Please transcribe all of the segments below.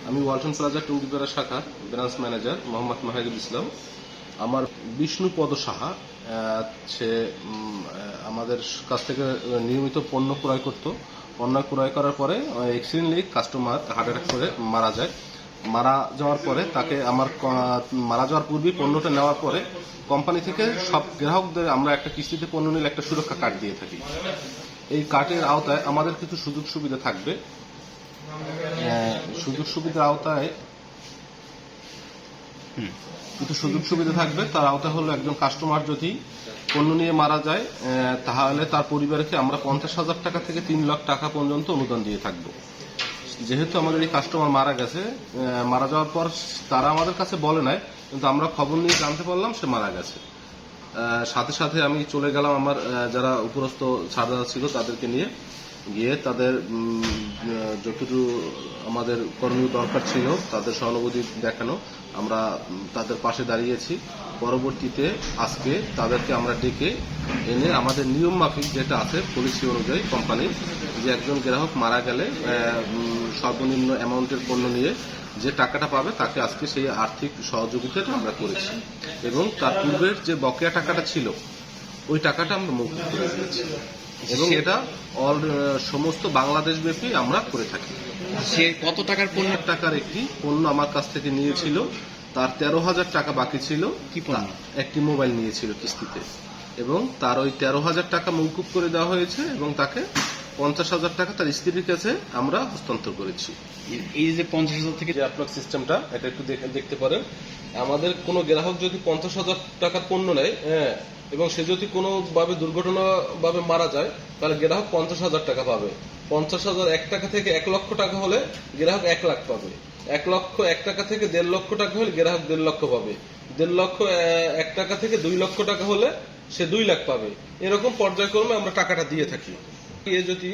আমি ওয়ালটন প্লাজা টুঙ্গিপাড়া শাখার branch manager Mohammad Mahidul ইসলাম। আমার বিষ্ণুপদ সাহা সে আমাদের কাছ থেকে নিয়মিত পণ্য ক্রয় করত। পণ্য ক্রয় করার পরে এক্সিডেন্টলি কাস্টমার হার্ট অ্যাটাক করে মারা যায়। মারা যাওয়ার পরে তাকে মারা যাওয়ার পূর্বেই পণ্যটা নেওয়ার পরে কোম্পানি থেকে সব গ্রাহকদের আমরা একটা কিস্তিতে পণ্য নিলে একটা সুরক্ষা কার্ড দিয়ে থাকি। এই কার্ডের আওতায় আমাদের কিছু সুযোগ সুবিধা থাকবে। তার আওতায় হলো একজন কাস্টমার যদি পণ্য নিয়ে মারা যায় তাহলে তার পরিবারকে আমরা 50,000 টাকা থেকে 3 লাখ টাকা পর্যন্ত অনুদান দিয়ে থাকবো। যেহেতু আমাদের এই কাস্টমার মারা গেছে, মারা যাওয়ার পর তারা আমাদের কাছে বলে নাই, কিন্তু আমরা খবর নিয়ে জানতে পারলাম সে মারা গেছে। সাথে সাথে আমি চলে গেলাম আমার যারা উপরস্থ সারদার ছিল তাদেরকে নিয়ে গিয়ে তাদের যতটুকু আমাদের করণীয় দরকার ছিল তাদের সহানুভূতি দেখানো, আমরা তাদের পাশে দাঁড়িয়েছি। পরবর্তীতে আজকে তাদেরকে আমরা ডেকে এনে আমাদের নিয়ম মাফিক যেটা আছে পলিসি অনুযায়ী কোম্পানির, যে একজন গ্রাহক মারা গেলে সর্বনিম্ন অ্যামাউন্টের পণ্য নিয়ে যে টাকাটা পাবে তাকে আজকে সেই আর্থিক সহযোগিতাটা আমরা করেছি এবং তার পূর্বের যে বকেয়া টাকাটা ছিল ওই টাকাটা আমরা মৌকুব করে দিয়েছি এবং এটা সমস্ত বাংলাদেশ ব্যাপী আমরা করে থাকি। সে কত টাকার পণ্য? টাকার একটি পণ্য আমার কাছ থেকে নিয়েছিল, তার 13,000 টাকা বাকি ছিল। কি পণ্য? একটি মোবাইল নিয়েছিল কিস্তিতে এবং তার ওই 13,000 টাকা মৌকুব করে দেওয়া হয়েছে এবং তাকে 50,000 টাকা তার স্ত্রীর কাছে আমরা হস্তান্তর করেছি। এই যে 50,000 থেকে যে আপনার সিস্টেমটা এটা একটু দেখতে পারেন। আমাদের কোনো গ্রাহক যদি 50,000 টাকার পণ্য নেয় এবং সে যদি কোনোভাবে দুর্ঘটনাভাবে মারা যায় তাহলে গ্রাহক 50,000 টাকা পাবে। 50,000 1 টাকা থেকে 1 লক্ষ টাকা হলে গ্রাহক 1 লাখ পাবে। 1 লক্ষ 1 টাকা থেকে 1.5 লক্ষ টাকা হলে গ্রাহক 1.5 লক্ষ পাবে। 1.5 লক্ষ 1 টাকা থেকে 2 লক্ষ টাকা হলে সে 2 লাখ পাবে। এরকম পর্যায়ক্রমে আমরা টাকাটা দিয়ে থাকি। এ যদি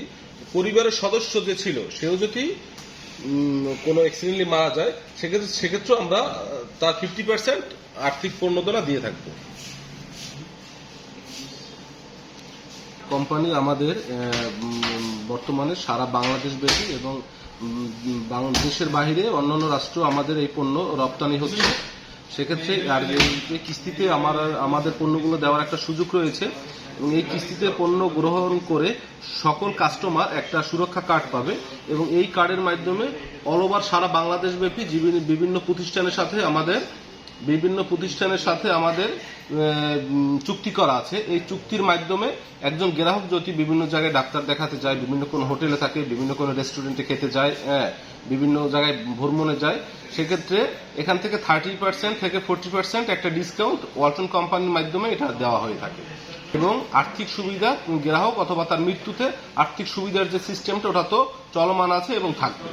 পরিবারের সদস্য যে ছিল সেও যদি কোনো অ্যাক্সিডেন্টলি মারা যায় সেক্ষেত্রে আমরা তার 50% আর্থিক প্রণোদনা দিয়ে থাকবো। কোম্পানি আমাদের বর্তমানে সারা বাংলাদেশ ব্যাপী এবং দেশের বাইরে অন্যান্য রাষ্ট্র আমাদের এই পণ্য রপ্তানি হচ্ছে। সেক্ষেত্রে আর এই কিস্তিতে আমাদের পণ্যগুলো দেওয়ার একটা সুযোগ রয়েছে এবং এই কিস্তিতে পণ্য গ্রহণ করে সকল কাস্টমার একটা সুরক্ষা কার্ড পাবে এবং এই কার্ডের মাধ্যমে অল ওভার সারা বাংলাদেশ ব্যাপী বিভিন্ন প্রতিষ্ঠানের সাথে আমাদের চুক্তি করা আছে। এই চুক্তির মাধ্যমে একজন গ্রাহক যদি বিভিন্ন জায়গায় ডাক্তার দেখাতে যায়, বিভিন্ন কোনো হোটেলে থাকে, বিভিন্ন কোনো রেস্টুরেন্টে খেতে যায়, বিভিন্ন জায়গায় ভ্রমণে যায়, সেক্ষেত্রে এখান থেকে 30% থেকে 40% একটা ডিসকাউন্ট ওয়ালটন কোম্পানির মাধ্যমে এটা দেওয়া হয়ে থাকে এবং আর্থিক সুবিধা গ্রাহক অথবা তার মৃত্যুতে আর্থিক সুবিধার যে সিস্টেমটা ওটা তো চলমান আছে এবং থাকবে।